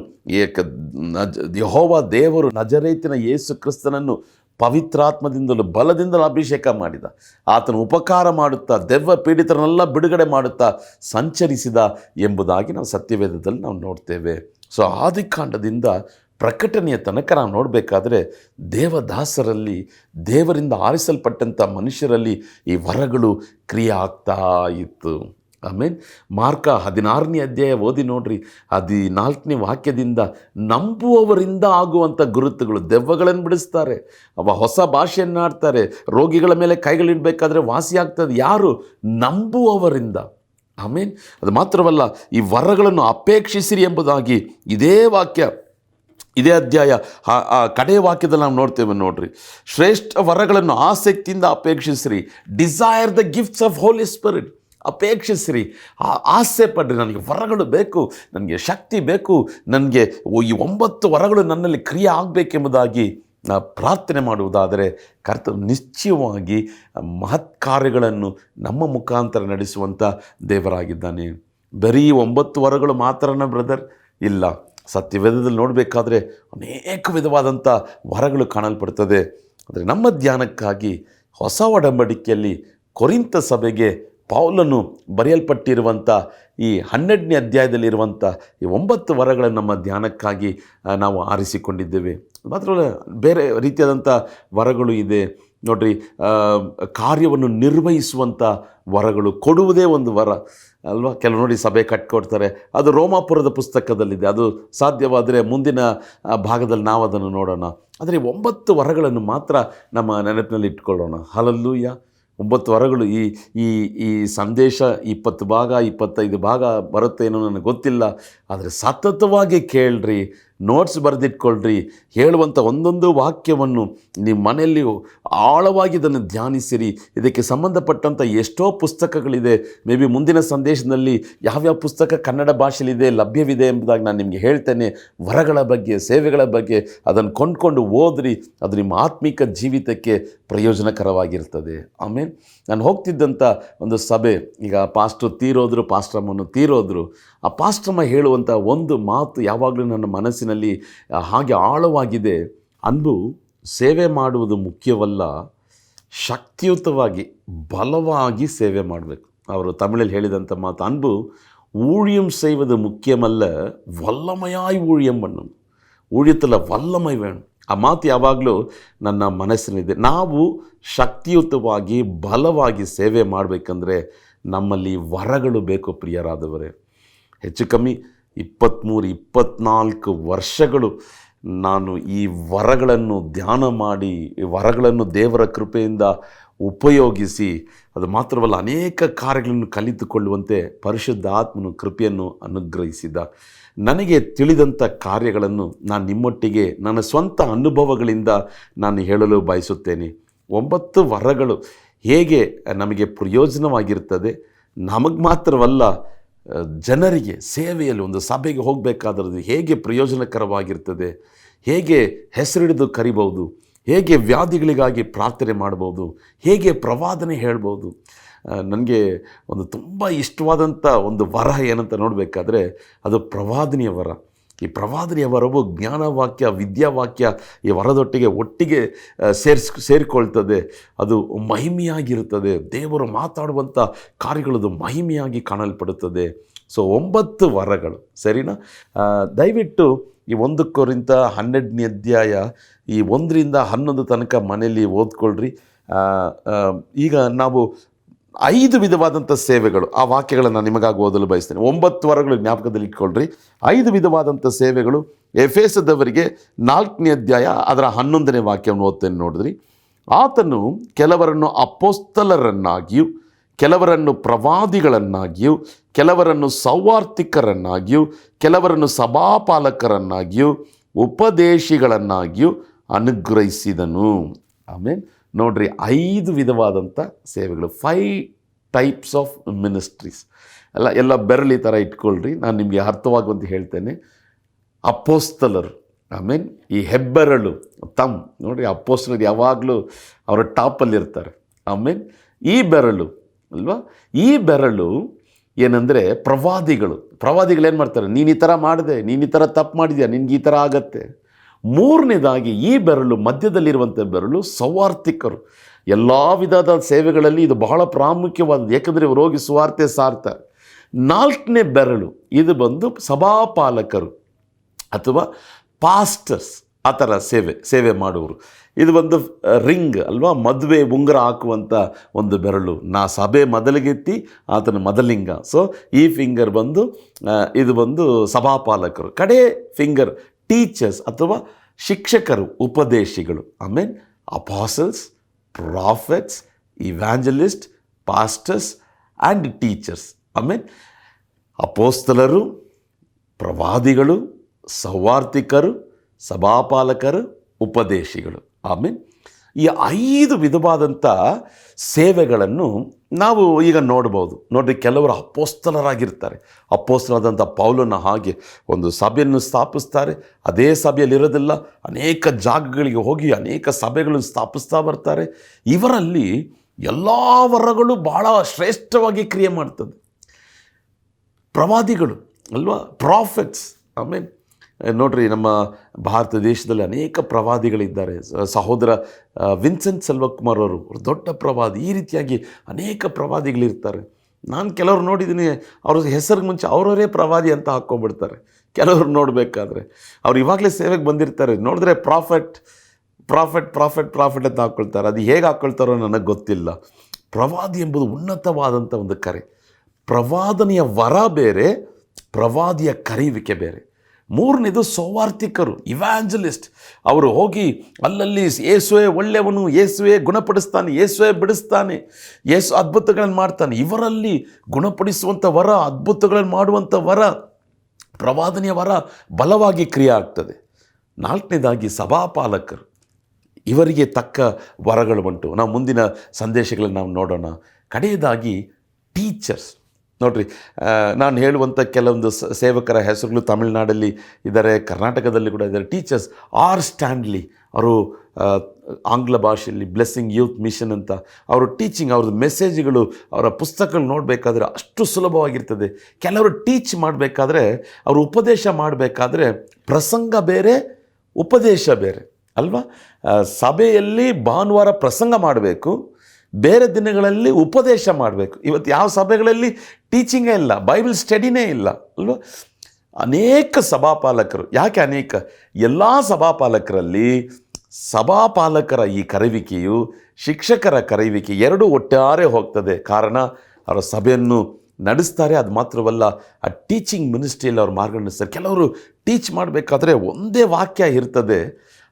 ಯೆಹೋವ ದೇವರು ನಜರೇತಿನ ಯೇಸು ಕ್ರಿಸ್ತನನ್ನು ಪವಿತ್ರಾತ್ಮದಿಂದಲೂ ಬಲದಿಂದಲೂ ಅಭಿಷೇಕ ಮಾಡಿದ. ಆತನು ಉಪಕಾರ ಮಾಡುತ್ತಾ ದೆವ್ವ ಪೀಡಿತರನ್ನೆಲ್ಲ ಬಿಡುಗಡೆ ಮಾಡುತ್ತಾ ಸಂಚರಿಸಿದ ಎಂಬುದಾಗಿ ನಾವು ಸತ್ಯವೇದದಲ್ಲಿ ನಾವು ನೋಡ್ತೇವೆ. ಸೊ ಆದಿಕಾಂಡದಿಂದ ಪ್ರಕಟಣೆಯ ತನಕ ನಾವು ನೋಡಬೇಕಾದ್ರೆ ದೇವದಾಸರಲ್ಲಿ, ದೇವರಿಂದ ಆರಿಸಲ್ಪಟ್ಟಂಥ ಮನುಷ್ಯರಲ್ಲಿ ಈ ವರಗಳು ಕ್ರಿಯೆ ಆಗ್ತಾ ಇತ್ತು. ಆಮೇಲೆ ಮಾರ್ಕ 16ನೇ ಅಧ್ಯಾಯ ಓದಿ ನೋಡ್ರಿ, 14ನೇ ವಾಕ್ಯದಿಂದ ನಂಬುವವರಿಂದ ಆಗುವಂಥ ಗುರುತುಗಳು, ದೆವ್ವಗಳನ್ನು ಬಿಡಿಸ್ತಾರೆ, ಹೊಸ ಭಾಷೆಯನ್ನಾಡ್ತಾರೆ, ರೋಗಿಗಳ ಮೇಲೆ ಕೈಗಳಿಡಬೇಕಾದ್ರೆ ವಾಸಿಯಾಗ್ತದೆ. ಯಾರು? ನಂಬುವವರಿಂದ. ಆಮೇನ್. ಅದು ಮಾತ್ರವಲ್ಲ, ಈ ವರಗಳನ್ನು ಅಪೇಕ್ಷಿಸಿರಿ ಎಂಬುದಾಗಿ ಇದೇ ವಾಕ್ಯ, ಇದೇ ಅಧ್ಯಾಯ ಕಡೆಯ ವಾಕ್ಯದಲ್ಲಿ ನಾವು ನೋಡ್ತೇವೆ ನೋಡ್ರಿ. ಶ್ರೇಷ್ಠ ವರಗಳನ್ನು ಆಸಕ್ತಿಯಿಂದ ಅಪೇಕ್ಷಿಸಿರಿ. Desire the gifts of holy spirit. ಅಪೇಕ್ಷಿಸಿರಿ, ಆಸೆ ಪಡ್ರಿ. ನನಗೆ ವರಗಳು ಬೇಕು, ನನಗೆ ಶಕ್ತಿ ಬೇಕು, ನನಗೆ ಈ 9 ವರಗಳು ನನ್ನಲ್ಲಿ ಕ್ರಿಯೆ ಆಗಬೇಕೆಂಬುದಾಗಿ ಪ್ರಾರ್ಥನೆ ಮಾಡುವುದಾದರೆ ಕರ್ತನು ನಿಶ್ಚಯವಾಗಿ ಮಹತ್ ಕಾರ್ಯಗಳನ್ನು ನಮ್ಮ ಮುಖಾಂತರ ನಡೆಸುವಂಥ ದೇವರಾಗಿದ್ದಾನೆ. ಬರೀ 9 ವರಗಳು ಮಾತ್ರನ ಬ್ರದರ್? ಇಲ್ಲ. ಸತ್ಯವೇದದಲ್ಲಿ ನೋಡಬೇಕಾದ್ರೆ ಅನೇಕ ವಿಧವಾದಂಥ ವರಗಳು ಕಾಣಲ್ಪಡ್ತದೆ. ಆದರೆ ನಮ್ಮ ಧ್ಯಾನಕ್ಕಾಗಿ ಹೊಸ ಒಡಂಬಡಿಕೆಯಲ್ಲಿ ಕೊರಿಂಥ ಸಭೆಗೆ ಪೌಲನು ಬರೆಯಲ್ಪಟ್ಟಿರುವಂಥ ಈ 12ನೇ ಅಧ್ಯಾಯದಲ್ಲಿರುವಂಥ ಈ 9 ವರಗಳನ್ನು ನಮ್ಮ ಧ್ಯಾನಕ್ಕಾಗಿ ನಾವು ಆರಿಸಿಕೊಂಡಿದ್ದೇವೆ. ಮಾತ್ರವಲ್ಲ, ಬೇರೆ ರೀತಿಯಾದಂಥ ವರಗಳು ಇದೆ ನೋಡ್ರಿ. ಕಾರ್ಯವನ್ನು ನಿರ್ವಹಿಸುವಂಥ ವರಗಳು, ಕೊಡುವುದೇ ಒಂದು ವರ ಅಲ್ವಾ? ಕೆಲವು ನೋಡಿ ಸಭೆ ಕಟ್ಕೊಡ್ತಾರೆ, ಅದು ರೋಮಾಪುರದ ಪುಸ್ತಕದಲ್ಲಿದೆ. ಅದು ಸಾಧ್ಯವಾದರೆ ಮುಂದಿನ ಭಾಗದಲ್ಲಿ ನಾವು ಅದನ್ನು ನೋಡೋಣ. ಆದರೆ 9 ವರಗಳನ್ನು ಮಾತ್ರ ನಮ್ಮ ನೆನಪಿನಲ್ಲಿ ಇಟ್ಕೊಳ್ಳೋಣ. ಹಲ್ಲೆಲೂಯಾ. 9 ವರಗಳು. ಈ ಸಂದೇಶ 20 ಭಾಗ 25 ಭಾಗ ಬರುತ್ತೇನೋ ನನಗೆ ಗೊತ್ತಿಲ್ಲ. ಆದರೆ ಸತತವಾಗಿ ಕೇಳ್ರಿ, ನೋಟ್ಸ್ ಬರೆದಿಟ್ಕೊಳ್ರಿ. ಹೇಳುವಂಥ ಒಂದೊಂದು ವಾಕ್ಯವನ್ನು ನಿಮ್ಮ ಮನೆಯಲ್ಲಿ ಆಳವಾಗಿ ಇದನ್ನು ಧ್ಯಾನಿಸಿರಿ. ಇದಕ್ಕೆ ಸಂಬಂಧಪಟ್ಟಂಥ ಎಷ್ಟೋ ಪುಸ್ತಕಗಳಿದೆ. ಮೇ ಬಿ ಮುಂದಿನ ಸಂದೇಶದಲ್ಲಿ ಯಾವ್ಯಾವ ಪುಸ್ತಕ ಕನ್ನಡ ಭಾಷೆಯಲ್ಲಿದೆ, ಲಭ್ಯವಿದೆ ಎಂಬುದಾಗಿ ನಾನು ನಿಮಗೆ ಹೇಳ್ತೇನೆ. ವರಗಳ ಬಗ್ಗೆ, ಸೇವೆಗಳ ಬಗ್ಗೆ ಅದನ್ನು ಕೊಂಡ್ಕೊಂಡು ಓದ್ರಿ. ಅದು ನಿಮ್ಮ ಆತ್ಮಿಕ ಜೀವಿತಕ್ಕೆ ಪ್ರಯೋಜನಕರವಾಗಿರ್ತದೆ. ಆಮೇಲೆ ನಾನು ಹೋಗ್ತಿದ್ದಂಥ ಒಂದು ಸಭೆ, ಈಗ ಪಾಸ್ಟ್ರಮ್ಮನ್ನು ತೀರೋದ್ರು. ಆ ಪಾಸ್ಟ್ರಮ್ಮ ಹೇಳುವಂಥ ಒಂದು ಮಾತು ಯಾವಾಗಲೂ ನನ್ನ ಮನಸ್ಸಿನಲ್ಲಿ ಹಾಗೆ ಆಳವಾಗಿದೆ. ಅನ್ಬು ಸೇವೆ ಮಾಡುವುದು ಮುಖ್ಯವಲ್ಲ, ಶಕ್ತಿಯುತವಾಗಿ ಬಲವಾಗಿ ಸೇವೆ ಮಾಡಬೇಕು. ಅವರು ತಮಿಳಲ್ಲಿ ಹೇಳಿದಂಥ ಮಾತು, ಅನ್ಬು ஊழியம் செய்வது முக்கியமல்ல, வல்லமையாய் ஊழியம் பண்ணணும். ஊழியத்தில் வல்லமை வேணும். ಆ ಮಾತು ಯಾವಾಗಲೂ ನನ್ನ ಮನಸ್ಸಿನಲ್ಲಿದೆ. ನಾವು ಶಕ್ತಿಯುತವಾಗಿ ಬಲವಾಗಿ ಸೇವೆ ಮಾಡಬೇಕಂದ್ರೆ ನಮ್ಮಲ್ಲಿ ವರಗಳು ಬೇಕು ಪ್ರಿಯರಾದವರೇ. ಹೆಚ್ಚು ಕಮ್ಮಿ 23-24 ವರ್ಷಗಳು ನಾನು ಈ ವರಗಳನ್ನು ಧ್ಯಾನ ಮಾಡಿ, ಈ ವರಗಳನ್ನು ದೇವರ ಕೃಪೆಯಿಂದ ಉಪಯೋಗಿಸಿ, ಅದು ಮಾತ್ರವಲ್ಲ ಅನೇಕ ಕಾರ್ಯಗಳನ್ನು ಕಲಿತುಕೊಳ್ಳುವಂತೆ ಪರಿಶುದ್ಧ ಆತ್ಮನು ಕೃಪೆಯನ್ನು ಅನುಗ್ರಹಿಸಿದ. ನನಗೆ ತಿಳಿದಂಥ ಕಾರ್ಯಗಳನ್ನು ನಾನು ನಿಮ್ಮೊಟ್ಟಿಗೆ ನನ್ನ ಸ್ವಂತ ಅನುಭವಗಳಿಂದ ನಾನು ಹೇಳಲು ಬಯಸುತ್ತೇನೆ. 9 ವರಗಳು ಹೇಗೆ ನಮಗೆ ಪ್ರಯೋಜನವಾಗಿರ್ತದೆ, ನಮಗೆ ಮಾತ್ರವಲ್ಲ ಜನರಿಗೆ ಸೇವೆಯಲ್ಲಿ ಒಂದು ಸಭೆಗೆ ಹೋಗಬೇಕಾದ್ರದ್ದು ಹೇಗೆ ಪ್ರಯೋಜನಕರವಾಗಿರ್ತದೆ, ಹೇಗೆ ಹೆಸರಿಡಿದು ಕರಿಬೋದು, ಹೇಗೆ ವ್ಯಾಧಿಗಳಿಗಾಗಿ ಪ್ರಾರ್ಥನೆ ಮಾಡ್ಬೋದು, ಹೇಗೆ ಪ್ರವಾದನೆ ಹೇಳ್ಬೋದು. ನನಗೆ ಒಂದು ತುಂಬ ಇಷ್ಟವಾದಂಥ ಒಂದು ವರ ಏನಂತ ನೋಡಬೇಕಾದ್ರೆ ಅದು ಪ್ರವಾದನೆಯ ವರ. ಈ ಪ್ರವಾದನೆಯ ವರವು ಜ್ಞಾನವಾಕ್ಯ, ವಿದ್ಯಾವಾಕ್ಯ ಈ ವರದೊಟ್ಟಿಗೆ ಒಟ್ಟಿಗೆ ಸೇರಿಕೊಳ್ತದೆ. ಅದು ಮಹಿಮೆಯಾಗಿರುತ್ತದೆ. ದೇವರು ಮಾತಾಡುವಂಥ ಕಾರ್ಯಗಳದು ಮಹಿಮೆಯಾಗಿ ಕಾಣಲ್ಪಡುತ್ತದೆ. ಸೊ 9 ವರಗಳು, ಸರಿನಾ? ದಯವಿಟ್ಟು ಈ 1 ಕೊರಿಂಥ 12ನೇ ಅಧ್ಯಾಯ ಈ 1ರಿಂದ 11 ತನಕ ಮನೆಯಲ್ಲಿ ಓದ್ಕೊಳ್ರಿ. ಈಗ ನಾವು 5 ವಿಧವಾದಂಥ ಸೇವೆಗಳು, ಆ ವಾಕ್ಯಗಳನ್ನು ನಿಮಗಾಗಿ ಓದಲು ಬಯಸ್ತೇನೆ. 9 ವರಗಳು ಜ್ಞಾಪಕದಲ್ಲಿ ಇಟ್ಕೊಳ್ರಿ. 5 ವಿಧವಾದಂಥ ಸೇವೆಗಳು. ಎಫೆಸದವರಿಗೆ 4ನೇ ಅಧ್ಯಾಯ ಅದರ 11ನೇ ವಾಕ್ಯವನ್ನು ಓದ್ತೇನೆ ನೋಡಿದ್ರಿ. ಆತನು ಕೆಲವರನ್ನು ಅಪೊಸ್ತಲರನ್ನಾಗಿಯೂ, ಕೆಲವರನ್ನು ಪ್ರವಾದಿಗಳನ್ನಾಗಿಯೂ, ಕೆಲವರನ್ನು ಸೌವಾರ್ತಿಕರನ್ನಾಗಿಯೂ, ಕೆಲವರನ್ನು ಸಭಾಪಾಲಕರನ್ನಾಗಿಯೂ, ಉಪದೇಶಿಗಳನ್ನಾಗಿಯೂ ಅನುಗ್ರಹಿಸಿದನು. ಆಮೇಲೆ ನೋಡ್ರಿ, 5 ವಿಧವಾದಂಥ ಸೇವೆಗಳು, 5 ಟೈಪ್ಸ್ ಆಫ್ ಮಿನಿಸ್ಟ್ರೀಸ್. ಎಲ್ಲ ಬೆರಳಿ ಥರ ಇಟ್ಕೊಳ್ರಿ, ನಾನು ನಿಮಗೆ ಅರ್ಥವಾಗುವಂತ ಹೇಳ್ತೇನೆ. ಅಪೋಸ್ತಲರು, ಆಮೇಲೆ ಈ ಹೆಬ್ಬೆರಳು ನೋಡ್ರಿ, ಅಪೋಸ್ತಲರು ಯಾವಾಗಲೂ ಅವರ ಟಾಪಲ್ಲಿರ್ತಾರೆ. ಆಮೇಲೆ ಈ ಬೆರಳು ಅಲ್ವಾ, ಈ ಬೆರಳು ಏನಂದರೆ ಪ್ರವಾದಿಗಳೇನು ಮಾಡ್ತಾರೆ, ನೀನು ಈ ಥರ ಮಾಡಿದೆ, ನೀನು ಈ ಥರ ತಪ್ಪು ಮಾಡಿದ್ಯಾ, ನಿನ್ಗೆ ಈ ಥರ ಆಗತ್ತೆ. 3ನೇದಾಗಿ ಈ ಬೆರಳು, ಮಧ್ಯದಲ್ಲಿರುವಂಥ ಬೆರಳು ಸೌವಾರ್ತಿಕರು. ಎಲ್ಲ ವಿಧದ ಸೇವೆಗಳಲ್ಲಿ ಇದು ಬಹಳ ಪ್ರಾಮುಖ್ಯವಾದದ್ದು, ಏಕೆಂದರೆ ಇವರು ಹೋಗಿ ಸುವಾರ್ತೆ ಸಾರ್ತಾರೆ. 4ನೇ ಬೆರಳು ಇದು ಬಂದು ಸಭಾಪಾಲಕರು ಅಥವಾ ಪಾಸ್ಟರ್ಸ್, ಆ ಥರ ಸೇವೆ ಮಾಡುವರು. ಇದು ಒಂದು ರಿಂಗ್ ಅಲ್ವಾ, ಮದುವೆ ಉಂಗುರ ಹಾಕುವಂಥ ಒಂದು ಬೆರಳು. ಸಭೆ ಮೊದಲಿಗೆತ್ತಿ ಆತನ ಮೊದಲಿಂಗ. ಸೊ ಈ ಫಿಂಗರ್ ಬಂದು ಇದು ಬಂದು ಸಭಾಪಾಲಕರು. ಕಡೆ ಫಿಂಗರ್ ಟೀಚರ್ಸ್ ಅಥವಾ ಶಿಕ್ಷಕರು, ಉಪದೇಶಿಗಳು. ಆಮೇಲೆ apostles, prophets, ಇವ್ಯಾಂಜಲಿಸ್ಟ್, pastors and teachers. ಆಮೇಲೆ ಅಪೋಸ್ತಲರು, ಪ್ರವಾದಿಗಳು, ಸೌವಾರ್ತಿಕರು, ಸಭಾಪಾಲಕರು, ಉಪದೇಶಿಗಳು. ಆಮೇಲೆ ಈ 5 ವಿಧವಾದಂಥ ಸೇವೆಗಳನ್ನು ನಾವು ಈಗ ನೋಡ್ಬೋದು. ನೋಡ್ರಿ, ಕೆಲವರು ಅಪೋಸ್ತಲರಾಗಿರ್ತಾರೆ. ಅಪೋಸ್ತಲರಾದಂಥ ಪೌಲನ ಹಾಗೆ ಒಂದು ಸಭೆಯನ್ನು ಸ್ಥಾಪಿಸ್ತಾರೆ. ಅದೇ ಸಭೆಯಲ್ಲಿರೋದಿಲ್ಲ, ಅನೇಕ ಜಾಗಗಳಿಗೆ ಹೋಗಿ ಅನೇಕ ಸಭೆಗಳನ್ನು ಸ್ಥಾಪಿಸ್ತಾ ಬರ್ತಾರೆ. ಇವರಲ್ಲಿ ಎಲ್ಲ ವರಗಳು ಬಹಳ ಶ್ರೇಷ್ಠವಾಗಿ ಕ್ರಿಯೆ ಮಾಡ್ತದೆ. ಪ್ರವಾದಿಗಳು ಅಲ್ವಾ, ಪ್ರಾಫೆಟ್ಸ್. ಆಮೇಲೆ ನೋಡ್ರಿ, ನಮ್ಮ ಭಾರತ ದೇಶದಲ್ಲಿ ಅನೇಕ ಪ್ರವಾದಿಗಳಿದ್ದಾರೆ. ಸಹೋದರ ವಿನ್ಸೆಂಟ್ ಸೆಲ್ವಕುಮಾರ್ ಅವರು ದೊಡ್ಡ ಪ್ರವಾದಿ. ಈ ರೀತಿಯಾಗಿ ಅನೇಕ ಪ್ರವಾದಿಗಳಿರ್ತಾರೆ. ನಾನು ಕೆಲವರು ನೋಡಿದ್ದೀನಿ, ಅವ್ರ ಹೆಸರಿಗೆ ಮುಂಚೆ ಅವರವರೇ ಪ್ರವಾದಿ ಅಂತ ಹಾಕ್ಕೊಂಡ್ಬಿಡ್ತಾರೆ. ಕೆಲವರು ನೋಡಬೇಕಾದ್ರೆ ಅವ್ರು ಇವಾಗಲೇ ಸೇವೆಗೆ ಬಂದಿರ್ತಾರೆ, ನೋಡಿದ್ರೆ ಪ್ರಾಫೆಟ್ ಅಂತ ಹಾಕ್ಕೊಳ್ತಾರೆ. ಅದು ಹೇಗೆ ಹಾಕ್ಕೊಳ್ತಾರೋ ನನಗೆ ಗೊತ್ತಿಲ್ಲ. ಪ್ರವಾದಿ ಎಂಬುದು ಉನ್ನತವಾದಂಥ ಒಂದು ಕರೆ. ಪ್ರವಾದನೆಯ ವರ ಬೇರೆ, ಪ್ರವಾದಿಯ ಕರೆಯುವಿಕೆ ಬೇರೆ. 3ನೇದು ಸೌವಾರ್ತಿಕರು, ಇವ್ಯಾಂಜಲಿಸ್ಟ್. ಅವರು ಹೋಗಿ ಅಲ್ಲಲ್ಲಿ ಯೇಸುವೆ ಒಳ್ಳೆಯವನು, ಯೇಸುವೆ ಗುಣಪಡಿಸ್ತಾನೆ, ಯೇಸುವೆ ಬಿಡಿಸ್ತಾನೆ, ಯೇಸು ಅದ್ಭುತಗಳನ್ನು ಮಾಡ್ತಾನೆ. ಇವರಲ್ಲಿ ಗುಣಪಡಿಸುವಂಥ ವರ, ಅದ್ಭುತಗಳನ್ನು ಮಾಡುವಂಥ ವರ, ಪ್ರವಾದನೆಯ ವರ ಬಲವಾಗಿ ಕ್ರಿಯೆ ಆಗ್ತದೆ. 4ನೇದಾಗಿ ಸಭಾಪಾಲಕರು. ಇವರಿಗೆ ತಕ್ಕ ವರಗಳು ಉಂಟು. ನಾವು ಮುಂದಿನ ಸಂದೇಶಗಳನ್ನು ನಾವು ನೋಡೋಣ. ಕಡೆಯದಾಗಿ ಟೀಚರ್ಸ್. ನೋಡಿರಿ, ನಾನು ಹೇಳುವಂಥ ಕೆಲವೊಂದು ಸೇವಕರ ಹೆಸರುಗಳು ತಮಿಳುನಾಡಲ್ಲಿ ಇದ್ದಾರೆ, ಕರ್ನಾಟಕದಲ್ಲಿ ಕೂಡ ಇದ್ದಾರೆ. ಟೀಚರ್ಸ್ ಆರ್ ಸ್ಟ್ಯಾನ್ಲಿ ಅವರು ಆಂಗ್ಲ ಭಾಷೆಯಲ್ಲಿ ಬ್ಲೆಸ್ಸಿಂಗ್ ಯೂತ್ ಮಿಷನ್ ಅಂತ ಅವರು ಟೀಚಿಂಗ್, ಅವ್ರದ್ದು ಮೆಸೇಜ್ಗಳು, ಅವರ ಪುಸ್ತಕಗಳು ನೋಡಬೇಕಾದ್ರೆ ಅಷ್ಟು ಸುಲಭವಾಗಿರ್ತದೆ. ಕೆಲವರು ಟೀಚ್ ಮಾಡಬೇಕಾದ್ರೆ, ಅವರು ಉಪದೇಶ ಮಾಡಬೇಕಾದ್ರೆ ಪ್ರಸಂಗ ಬೇರೆ, ಉಪದೇಶ ಬೇರೆ ಅಲ್ವಾ. ಸಭೆಯಲ್ಲಿ ಭಾನುವಾರ ಪ್ರಸಂಗ ಮಾಡಬೇಕು, ಬೇರೆ ದಿನಗಳಲ್ಲಿ ಉಪದೇಶ ಮಾಡಬೇಕು. ಇವತ್ತು ಯಾವ ಸಭೆಗಳಲ್ಲಿ ಟೀಚಿಂಗೇ ಇಲ್ಲ, ಬೈಬಲ್ ಸ್ಟಡಿನೇ ಇಲ್ಲ ಅಲ್ವಾ. ಅನೇಕ ಸಭಾಪಾಲಕರು, ಯಾಕೆ ಅನೇಕ, ಎಲ್ಲ ಸಭಾಪಾಲಕರಲ್ಲಿ ಸಭಾಪಾಲಕರ ಈ ಕರೆಯುವಿಕೆಯು ಶಿಕ್ಷಕರ ಕರೆಯುವಿಕೆ ಎರಡೂ ಒಟ್ಟಾರೆ ಹೋಗ್ತದೆ. ಕಾರಣ ಅವರ ಸಭೆಯನ್ನು ನಡೆಸ್ತಾರೆ. ಅದು ಮಾತ್ರವಲ್ಲ, ಆ ಟೀಚಿಂಗ್ ಮಿನಿಸ್ಟ್ರಿಯಲ್ಲಿ ಅವ್ರು ಮಾರ್ಗದರ್ಶಿಸ್ತಾರೆ. ಕೆಲವರು ಟೀಚ್ ಮಾಡಬೇಕಾದ್ರೆ ಒಂದೇ ವಾಕ್ಯ ಇರ್ತದೆ,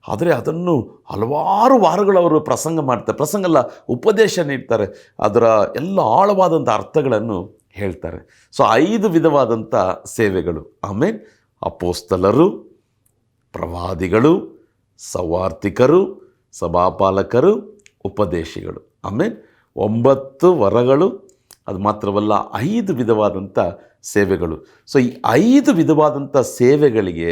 ಆದರೆ ಅದನ್ನು ಹಲವಾರು ವಾರಗಳು ಅವರು ಪ್ರಸಂಗ ಮಾಡ್ತಾರೆ. ಪ್ರಸಂಗ ಅಲ್ಲ, ಉಪದೇಶ ನೀಡ್ತಾರೆ. ಅದರ ಎಲ್ಲ ಆಳವಾದಂಥ ಅರ್ಥಗಳನ್ನು ಹೇಳ್ತಾರೆ. ಸೊ 5 ವಿಧವಾದಂಥ ಸೇವೆಗಳು. ಆಮೇಲೆ ಅಪೋಸ್ತಲರು, ಪ್ರವಾದಿಗಳು, ಸೌವಾರ್ತಿಕರು, ಸಭಾಪಾಲಕರು, ಉಪದೇಶಿಗಳು. ಆಮೇಲೆ 9 ವರಗಳು. ಅದು ಮಾತ್ರವಲ್ಲ, 5 ವಿಧವಾದಂಥ ಸೇವೆಗಳು. ಸೊ ಈ 5 ವಿಧವಾದಂಥ ಸೇವೆಗಳಿಗೆ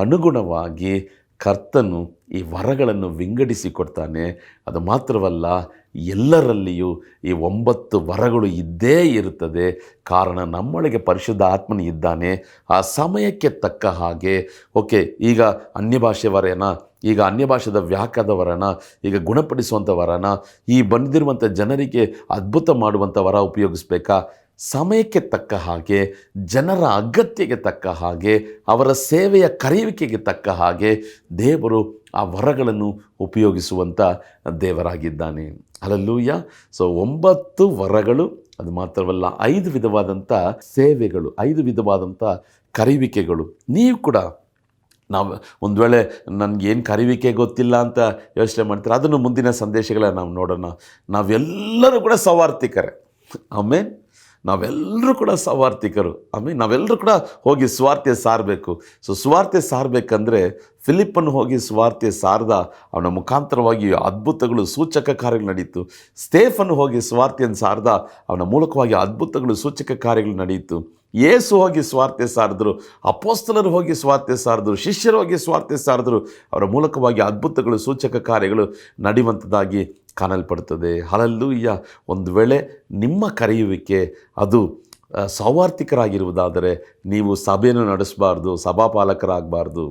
ಅನುಗುಣವಾಗಿ ಕರ್ತನು ಈ ವರಗಳನ್ನು ವಿಂಗಡಿಸಿ ಕೊಡ್ತಾನೆ. ಅದು ಮಾತ್ರವಲ್ಲ, ಎಲ್ಲರಲ್ಲಿಯೂ ಈ 9 ವರಗಳು ಇದ್ದೇ ಇರುತ್ತದೆ. ಕಾರಣ ನಮ್ಮೊಳಗೆ ಪರಿಶುದ್ಧ ಆತ್ಮನು ಇದ್ದಾನೆ. ಆ ಸಮಯಕ್ಕೆ ತಕ್ಕ ಹಾಗೆ ಓಕೆ, ಈಗ ಅನ್ಯಭಾಷೆ ವರನ, ಈಗ ಅನ್ಯಭಾಷೆದ ವ್ಯಾಖ್ಯಾದ ವರನ, ಈಗ ಗುಣಪಡಿಸುವಂಥ ವರನ, ಈ ಬಂದಿರುವಂಥ ಜನರಿಗೆ ಅದ್ಭುತ ಮಾಡುವಂಥ ವರ ಉಪಯೋಗಿಸ್ಬೇಕಾ? ಸಮಯಕ್ಕೆ ತಕ್ಕ ಹಾಗೆ, ಜನರ ಅಗತ್ಯಕ್ಕೆ ತಕ್ಕ ಹಾಗೆ, ಅವರ ಸೇವೆಯ ಕರೆಯುವಿಕೆಗೆ ತಕ್ಕ ಹಾಗೆ ದೇವರು ಆ ವರಗಳನ್ನು ಉಪಯೋಗಿಸುವಂಥ ದೇವರಾಗಿದ್ದಾನೆ. ಹಲ್ಲೆಲೂಯಾ. ಸೊ 9 ವರಗಳು, ಅದು ಮಾತ್ರವಲ್ಲ 5 ವಿಧವಾದಂಥ ಸೇವೆಗಳು, 5 ವಿಧವಾದಂಥ ಕರೆಯುವಿಕೆಗಳು. ನೀವು ಕೂಡ ನಾವು ಒಂದು ವೇಳೆ ನನಗೇನು ಕರೆಯುವಿಕೆ ಗೊತ್ತಿಲ್ಲ ಅಂತ ಯೋಚನೆ ಮಾಡ್ತಾರೆ, ಅದನ್ನು ಮುಂದಿನ ಸಂದೇಶಗಳ ನಾವು ನೋಡೋಣ. ನಾವೆಲ್ಲರೂ ಕೂಡ ಸವಾರ್ಥಿಕರೇ. ಆಮೇನ್. ನಾವೆಲ್ಲರೂ ಕೂಡ ಸವಾರ್ಥಿಕರು. ಆಮೇಲೆ ನಾವೆಲ್ಲರೂ ಕೂಡ ಹೋಗಿ ಸುವಾರ್ತೆ ಸಾರಬೇಕು. ಸೊ ಸುವಾರ್ತೆ ಸಾರಬೇಕಂದ್ರೆ ಫಿಲಿಪ್ಪನ್ನು ಹೋಗಿ ಸುವಾರ್ತೆ ಸಾರದ, ಅವನ ಮುಖಾಂತರವಾಗಿ ಅದ್ಭುತಗಳು, ಸೂಚಕ ಕಾರ್ಯಗಳು ನಡೀತು. ಸ್ಟೇಫನ್ ಹೋಗಿ ಸುವಾರ್ತೆಯನ್ನು ಸಾರದ, ಅವನ ಮೂಲಕವಾಗಿ ಅದ್ಭುತಗಳು, ಸೂಚಕ ಕಾರ್ಯಗಳು ನಡೆಯಿತು. ಯೇಸು ಹೋಗಿ ಸ್ವಾರ್ತೆ ಸಾರಿದ್ರು, ಅಪೊಸ್ತಲರು ಹೋಗಿ ಸ್ವಾರ್ತೆ ಸಾರಿದ್ರು, ಶಿಷ್ಯರು ಹೋಗಿ ಸ್ವಾರ್ತೆ ಸಾರಿದ್ರು. ಅವರ ಮೂಲಕವಾಗಿ ಅದ್ಭುತಗಳು, ಸೂಚಕ ಕಾರ್ಯಗಳು ನಡೆಯುವಂಥದ್ದಾಗಿ ಕಾಣಲ್ಪಡ್ತದೆ. ಹಲ್ಲೆಲೂಯಾ. ಒಂದು ವೇಳೆ ನಿಮ್ಮ ಕರೆಯುವಿಕೆ ಅದು ಸೌವಾರ್ತಿಕರಾಗಿರುವುದಾದರೆ ನೀವು ಸಭೆಯನ್ನು ನಡೆಸಬಾರ್ದು, ಸಭಾಪಾಲಕರಾಗಬಾರ್ದು.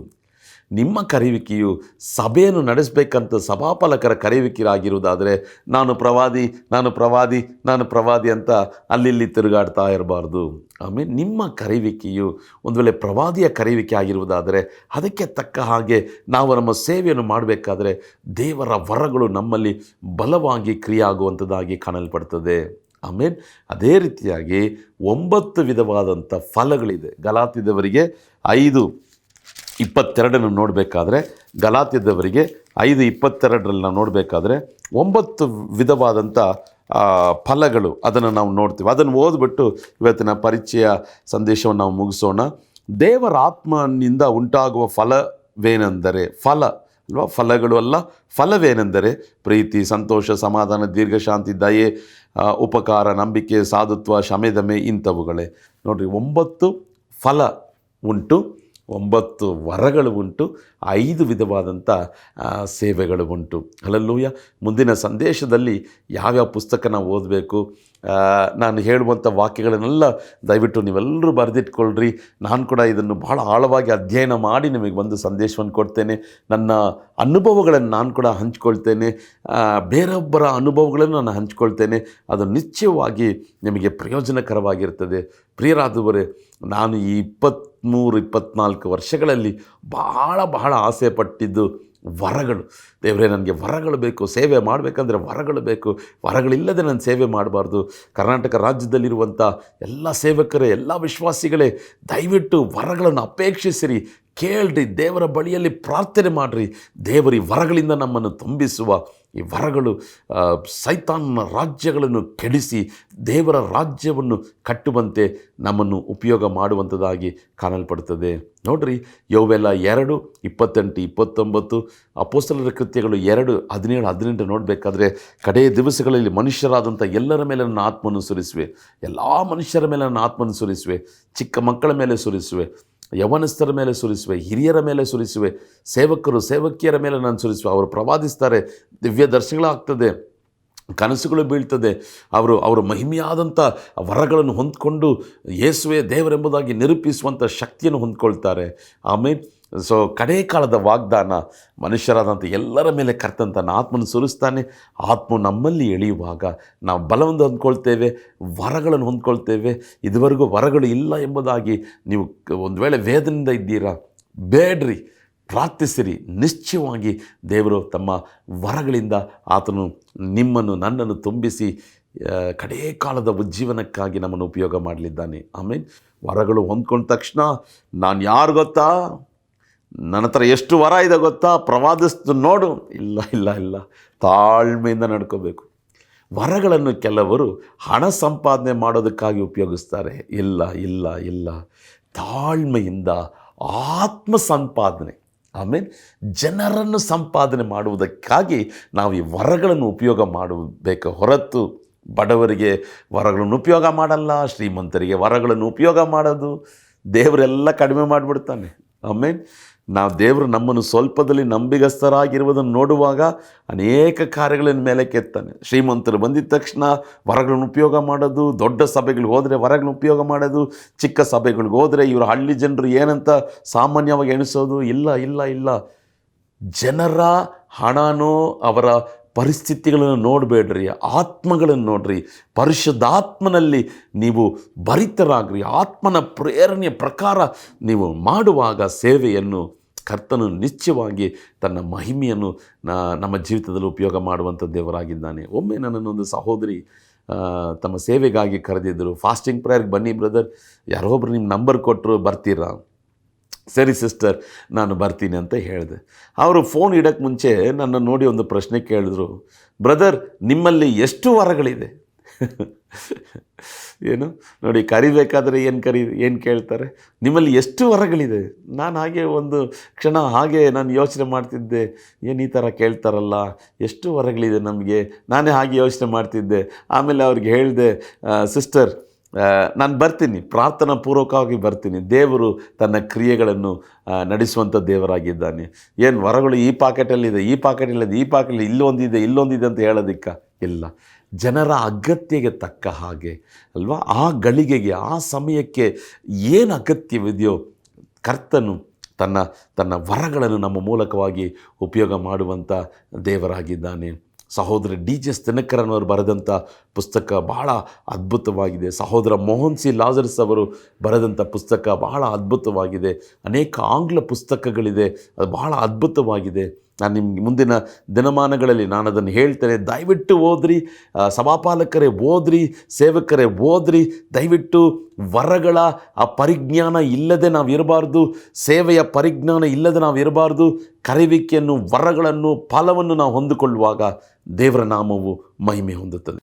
ನಿಮ್ಮ ಕರೆಯುವಿಕೆಯು ಸಭೆಯನ್ನು ನಡೆಸಬೇಕಂತ ಸಭಾಪಾಲಕರ ಕರೆಯುವಿಕೆಯಾಗಿರುವುದಾದರೆ ನಾನು ಪ್ರವಾದಿ, ನಾನು ಪ್ರವಾದಿ, ನಾನು ಪ್ರವಾದಿ ಅಂತ ಅಲ್ಲಿ ತಿರುಗಾಡ್ತಾ ಇರಬಾರ್ದು. ಆಮೇಲೆ ನಿಮ್ಮ ಕರೆಯುವಿಕೆಯು ಒಂದು ವೇಳೆ ಪ್ರವಾದಿಯ ಕರೆಯುವಿಕೆ ಆಗಿರುವುದಾದರೆ ಅದಕ್ಕೆ ತಕ್ಕ ಹಾಗೆ ನಾವು ನಮ್ಮ ಸೇವೆಯನ್ನು ಮಾಡಬೇಕಾದ್ರೆ ದೇವರ ವರಗಳು ನಮ್ಮಲ್ಲಿ ಬಲವಾಗಿ ಕ್ರಿಯೆ ಆಗುವಂಥದ್ದಾಗಿ ಕಾಣಲ್ಪಡ್ತದೆ. ಆಮೇಲೆ ಅದೇ ರೀತಿಯಾಗಿ 9 ವಿಧವಾದಂಥ ಫಲಗಳಿದೆ. ಗಲಾತ್ಯದವರಿಗೆ 5:22 ನೋಡಬೇಕಾದ್ರೆ, ಗಲಾತ್ಯದವರಿಗೆ 5:22 ನಾವು ನೋಡಬೇಕಾದ್ರೆ 9 ವಿಧವಾದಂಥ ಫಲಗಳು, ಅದನ್ನು ನಾವು ನೋಡ್ತೀವಿ. ಅದನ್ನು ಓದ್ಬಿಟ್ಟು ಇವತ್ತಿನ ಪರಿಚಯ ಸಂದೇಶವನ್ನು ನಾವು ಮುಗಿಸೋಣ. ದೇವರ ಆತ್ಮನಿಂದ ಉಂಟಾಗುವ ಫಲವೇನೆಂದರೆ, ಫಲ ಅಲ್ವಾ, ಫಲಗಳು ಅಲ್ಲ, ಫಲವೇನೆಂದರೆ ಪ್ರೀತಿ, ಸಂತೋಷ, ಸಮಾಧಾನ, ದೀರ್ಘಶಾಂತಿ, ದಯೆ, ಉಪಕಾರ, ನಂಬಿಕೆ, ಸಾಧುತ್ವ, ಶಮೆದಮೆ, ಇಂಥವುಗಳೇ. ನೋಡಿರಿ, 9 ಫಲ ಉಂಟು, 9 ವರಗಳು ಉಂಟು, 5 ವಿಧವಾದಂಥ ಸೇವೆಗಳು ಉಂಟು. ಹಲ್ಲೆಲೂಯಾ. ಮುಂದಿನ ಸಂದೇಶದಲ್ಲಿ ಯಾವ್ಯಾವ ಪುಸ್ತಕ ನಾವು ಓದಬೇಕು, ನಾನು ಹೇಳುವಂಥ ವಾಕ್ಯಗಳನ್ನೆಲ್ಲ ದಯವಿಟ್ಟು ನೀವೆಲ್ಲರೂ ಬರೆದಿಟ್ಕೊಳ್ರಿ. ನಾನು ಕೂಡ ಇದನ್ನು ಬಹಳ ಆಳವಾಗಿ ಅಧ್ಯಯನ ಮಾಡಿ ನಿಮಗೆ ಒಂದು ಸಂದೇಶವನ್ನು ಕೊಡ್ತೇನೆ. ನನ್ನ ಅನುಭವಗಳನ್ನು ನಾನು ಕೂಡ ಹಂಚ್ಕೊಳ್ತೇನೆ, ಬೇರೊಬ್ಬರ ಅನುಭವಗಳನ್ನು ನಾನು ಹಂಚ್ಕೊಳ್ತೇನೆ. ಅದು ನಿಶ್ಚಯವಾಗಿ ನಿಮಗೆ ಪ್ರಯೋಜನಕರವಾಗಿರ್ತದೆ. ಪ್ರಿಯರಾದವರೇ, ನಾನು ಈ 23-24 ವರ್ಷಗಳಲ್ಲಿ ಬಹಳ ಆಸೆ ಪಟ್ಟಿದ್ದು ವರಗಳು. ದೇವರೇ, ನನಗೆ ವರಗಳು ಬೇಕು, ಸೇವೆ ಮಾಡಬೇಕಂದ್ರೆ ವರಗಳು ಬೇಕು, ವರಗಳಿಲ್ಲದೆ ನಾನು ಸೇವೆ ಮಾಡಬಾರ್ದು. ಕರ್ನಾಟಕ ರಾಜ್ಯದಲ್ಲಿರುವಂಥ ಎಲ್ಲ ಸೇವಕರೇ, ಎಲ್ಲ ವಿಶ್ವಾಸಿಗಳೇ, ದಯವಿಟ್ಟು ವರಗಳನ್ನು ಅಪೇಕ್ಷಿಸಿರಿ, ಕೇಳ್ರಿ, ದೇವರ ಬಳಿಯಲ್ಲಿ ಪ್ರಾರ್ಥನೆ ಮಾಡಿರಿ. ದೇವರ ಈ ವರಗಳಿಂದ ನಮ್ಮನ್ನು ತುಂಬಿಸುವ ಈ ವರಗಳು ಸೈತಾನನ ರಾಜ್ಯಗಳನ್ನು ಕೆಡಿಸಿ ದೇವರ ರಾಜ್ಯವನ್ನು ಕಟ್ಟುವಂತೆ ನಮ್ಮನ್ನು ಉಪಯೋಗ ಮಾಡುವಂಥದ್ದಾಗಿ ಕಾಣಲ್ಪಡ್ತದೆ. ನೋಡ್ರಿ, ಯೋವೆಲ್ಲ 2:28-29, ಅಪೊಸ್ತಲರ ಕೃತ್ಯಗಳು 2:17-18 ನೋಡಬೇಕಾದ್ರೆ, ಕಡೆಯ ದಿವಸಗಳಲ್ಲಿ ಮನುಷ್ಯರಾದಂಥ ಎಲ್ಲರ ಮೇಲೆ ನನ್ನ ಆತ್ಮವನ್ನು ಸುರಿಸುವೆ, ಎಲ್ಲ ಮನುಷ್ಯರ ಮೇಲೆ ನನ್ನ ಆತ್ಮವನ್ನು ಸುರಿಸುವೆ, ಚಿಕ್ಕ ಮಕ್ಕಳ ಮೇಲೆ ಸುರಿಸುವೆ, ಯವನಸ್ಥರ ಮೇಲೆ ಸುರಿಸುವೆ, ಹಿರಿಯರ ಮೇಲೆ ಸುರಿಸುವೆ, ಸೇವಕರು ಸೇವಕಿಯರ ಮೇಲೆ ನಾನು ಸುರಿಸುವೆ. ಅವರು ಪ್ರವಾದಿಸ್ತಾರೆ, ದಿವ್ಯ ದರ್ಶನಗಳಾಗ್ತದೆ, ಕನಸುಗಳು ಬೀಳ್ತದೆ. ಅವರು ಮಹಿಮೆಯಾದಂಥ ವರಗಳನ್ನು ಹೊಂದ್ಕೊಂಡು ಯೇಸುವೇ ದೇವರೆಂಬುದಾಗಿ ನಿರೂಪಿಸುವಂಥ ಶಕ್ತಿಯನ್ನು ಹೊಂದ್ಕೊಳ್ತಾರೆ. ಆಮೇಲೆ ಸೊ ಕಡೇ ಕಾಲದ ವಾಗ್ದಾನ, ಮನುಷ್ಯರಾದಂಥ ಎಲ್ಲರ ಮೇಲೆ ಕರ್ತಂತ ಆತ್ಮನ ಸುರಿಸ್ತಾನೆ. ಆತ್ಮ ನಮ್ಮಲ್ಲಿ ಎಳೆಯುವಾಗ ನಾವು ಬಲವನ್ನು ಹೊಂದ್ಕೊಳ್ತೇವೆ, ವರಗಳನ್ನು ಹೊಂದ್ಕೊಳ್ತೇವೆ. ಇದುವರೆಗೂ ವರಗಳು ಇಲ್ಲ ಎಂಬುದಾಗಿ ನೀವು ಒಂದು ವೇಳೆ ವೇದನೆಯಿಂದ ಇದ್ದೀರಾ, ಬೇಡ್ರಿ, ಪ್ರಾರ್ಥಿಸಿರಿ. ನಿಶ್ಚಯವಾಗಿ ದೇವರು ತಮ್ಮ ವರಗಳಿಂದ ಆತನು ನಿಮ್ಮನ್ನು, ನನ್ನನ್ನು ತುಂಬಿಸಿ ಕಡೇ ಕಾಲದ ಉಜ್ಜೀವನಕ್ಕಾಗಿ ನಮ್ಮನ್ನು ಉಪಯೋಗ ಮಾಡಲಿದ್ದಾನೆ. ಆಮೇಲೆ ವರಗಳು ಹೊಂದ್ಕೊಂಡ ತಕ್ಷಣ ನಾನು ಯಾರು ಗೊತ್ತಾ, ನನ್ನ ಹತ್ರ ಎಷ್ಟು ವರ ಇದೆ ಗೊತ್ತಾ, ಪ್ರವಾದಿಸ್ತು ನೋಡು, ಇಲ್ಲ, ತಾಳ್ಮೆಯಿಂದ ನಡ್ಕೋಬೇಕು. ವರಗಳನ್ನು ಕೆಲವರು ಹಣ ಸಂಪಾದನೆ ಮಾಡೋದಕ್ಕಾಗಿ ಉಪಯೋಗಿಸ್ತಾರೆ. ಇಲ್ಲ, ತಾಳ್ಮೆಯಿಂದ ಆತ್ಮ ಸಂಪಾದನೆ, ಆಮೇಲೆ ಜನರನ್ನು ಸಂಪಾದನೆ ಮಾಡುವುದಕ್ಕಾಗಿ ನಾವು ಈ ವರಗಳನ್ನು ಉಪಯೋಗ ಮಾಡಬೇಕು ಹೊರತು ಬಡವರಿಗೆ ವರಗಳನ್ನು ಉಪಯೋಗ ಮಾಡಲ್ಲ, ಶ್ರೀಮಂತರಿಗೆ ವರಗಳನ್ನು ಉಪಯೋಗ ಮಾಡೋದು ದೇವರೆಲ್ಲ ಕಡಿಮೆ ಮಾಡಿಬಿಡ್ತಾನೆ. ಆಮೇಲೆ ನಾವು ದೇವರು ನಮ್ಮನ್ನು ಸ್ವಲ್ಪದಲ್ಲಿ ನಂಬಿಗಸ್ತರಾಗಿರುವುದನ್ನು ನೋಡುವಾಗ ಅನೇಕ ಕಾರ್ಯಗಳನ್ನು ಮೇಲೆ ಕೆತ್ತಾನೆ. ಶ್ರೀಮಂತರು ಬಂದಿದ್ದ ತಕ್ಷಣ ವರಗಳನ್ನು ಉಪಯೋಗ ಮಾಡೋದು, ದೊಡ್ಡ ಸಭೆಗಳಿಗೆ ಹೋದರೆ ವರಗಳನ್ನು ಉಪಯೋಗ ಮಾಡೋದು, ಚಿಕ್ಕ ಸಭೆಗಳಿಗೆ ಹೋದರೆ ಇವರು ಹಳ್ಳಿ ಜನರು ಏನಂತ ಸಾಮಾನ್ಯವಾಗಿ ಎಣಿಸೋದು. ಇಲ್ಲ ಇಲ್ಲ ಇಲ್ಲ, ಜನರ ಹಣನೋ ಅವರ ಪರಿಸ್ಥಿತಿಗಳನ್ನು ನೋಡಬೇಡ್ರಿ, ಆತ್ಮಗಳನ್ನು ನೋಡ್ರಿ. ಪರಿಶುದ್ಧಾತ್ಮನಲ್ಲಿ ನೀವು ಭರಿತರಾಗ್ರಿ. ಆತ್ಮನ ಪ್ರೇರಣೆಯ ಪ್ರಕಾರ ನೀವು ಮಾಡುವಾಗ ಸೇವೆಯನ್ನು ಕರ್ತನು ನಿಶ್ಚಯವಾಗಿ ತನ್ನ ಮಹಿಮೆಯನ್ನು ನಮ್ಮ ಜೀವಿತದಲ್ಲಿ ಉಪಯೋಗ ಮಾಡುವಂಥ ದೇವರಾಗಿದ್ದಾನೆ. ಒಮ್ಮೆ ನನ್ನನ್ನೊಂದು ಸಹೋದರಿ ತಮ್ಮ ಸೇವೆಗಾಗಿ ಕರೆದಿದ್ದರು. ಫಾಸ್ಟಿಂಗ್ ಪ್ರೇಯರ್ಗೆ ಬನ್ನಿ ಬ್ರದರ್, ಯಾರೋ ಒಬ್ರು ನಿಮ್ಮ ನಂಬರ್ ಕೊಟ್ಟರು, ಬರ್ತೀರಾ? ಸರಿ ಸಿಸ್ಟರ್, ನಾನು ಬರ್ತೀನಿ ಅಂತ ಹೇಳಿದೆ. ಅವರು ಫೋನ್ ಇಡೋಕ್ಕೆ ಮುಂಚೆ ನನ್ನ ನೋಡಿ ಒಂದು ಪ್ರಶ್ನೆ ಕೇಳಿದ್ರು, ಬ್ರದರ್ ನಿಮ್ಮಲ್ಲಿ ಎಷ್ಟು ವರಗಳಿದೆ? ಏನು ನೋಡಿ, ಕರಿಬೇಕಾದ್ರೆ ಏನು ಕೇಳ್ತಾರೆ, ನಿಮ್ಮಲ್ಲಿ ಎಷ್ಟು ವರಗಳಿದೆ? ನಾನು ಹಾಗೆ ಒಂದು ಕ್ಷಣ ಹಾಗೆ ನಾನು ಯೋಚನೆ ಮಾಡ್ತಿದ್ದೆ, ಏನು ಈ ಥರ ಕೇಳ್ತಾರಲ್ಲ, ಎಷ್ಟು ವರಗಳಿದೆ ನಮಗೆ, ನಾನೇ ಹಾಗೆ ಯೋಚನೆ ಮಾಡ್ತಿದ್ದೆ. ಆಮೇಲೆ ಅವ್ರಿಗೆ ಹೇಳಿದೆ, ಸಿಸ್ಟರ್ ನಾನು ಬರ್ತೀನಿ, ಪ್ರಾರ್ಥನಾ ಪೂರ್ವಕವಾಗಿ ಬರ್ತೀನಿ. ದೇವರು ತನ್ನ ಕ್ರಿಯೆಗಳನ್ನು ನಡೆಸುವಂಥ ದೇವರಾಗಿದ್ದಾನೆ. ಏನು ವರಗಳು ಈ ಪಾಕೆಟಲ್ಲಿದೆ, ಈ ಪಾಕೆಟಲ್ಲಿದೆ, ಈ ಪಾಕೆಟಲ್ಲಿ ಇಲ್ಲೊಂದಿದೆ ಅಂತ ಹೇಳೋದಕ್ಕೆ ಇಲ್ಲ. ಜನರ ಅಗತ್ಯಕ್ಕೆ ತಕ್ಕ ಹಾಗೆ ಅಲ್ವಾ, ಆ ಗಳಿಗೆಗೆ ಆ ಸಮಯಕ್ಕೆ ಏನು ಅಗತ್ಯವಿದೆಯೋ ಕರ್ತನು ತನ್ನ ವರಗಳನ್ನು ನಮ್ಮ ಮೂಲಕವಾಗಿ ಉಪಯೋಗ ಮಾಡುವಂಥ ದೇವರಾಗಿದ್ದಾನೆ. ಸಹೋದರ DJ ದಿನಕರನವರು ಬರೆದಂಥ ಪುಸ್ತಕ ಬಹಳ ಅದ್ಭುತವಾಗಿದೆ. ಸಹೋದರ ಮೋಹನ್ ಸಿ ಲಾಜರಸ್ ಅವರು ಬರೆದಂಥ ಪುಸ್ತಕ ಬಹಳ ಅದ್ಭುತವಾಗಿದೆ. ಅನೇಕ ಆಂಗ್ಲ ಪುಸ್ತಕಗಳಿದೆ, ಅದು ಬಹಳ ಅದ್ಭುತವಾಗಿದೆ. ನಾನು ನಿಮ್ಗೆ ಮುಂದಿನ ದಿನಮಾನಗಳಲ್ಲಿ ನಾನು ಅದನ್ನು ಹೇಳ್ತೇನೆ. ದಯವಿಟ್ಟು ಓದ್ರಿ, ಸಭಾಪಾಲಕರೇ ಓದ್ರಿ, ಸೇವಕರೇ ಓದ್ರಿ. ದಯವಿಟ್ಟು ವರಗಳ ಆ ಪರಿಜ್ಞಾನ ಇಲ್ಲದೆ ನಾವು ಇರಬಾರ್ದು, ಸೇವೆಯ ಪರಿಜ್ಞಾನ ಇಲ್ಲದೆ ನಾವು ಇರಬಾರ್ದು. ಕರೆಯುವಿಕೆಯನ್ನು, ವರಗಳನ್ನು, ಫಲವನ್ನು ನಾವು ಹೊಂದಿಕೊಳ್ಳುವಾಗ ದೇವರ ನಾಮವು ಮಹಿಮೆ ಹೊಂದುತ್ತದೆ.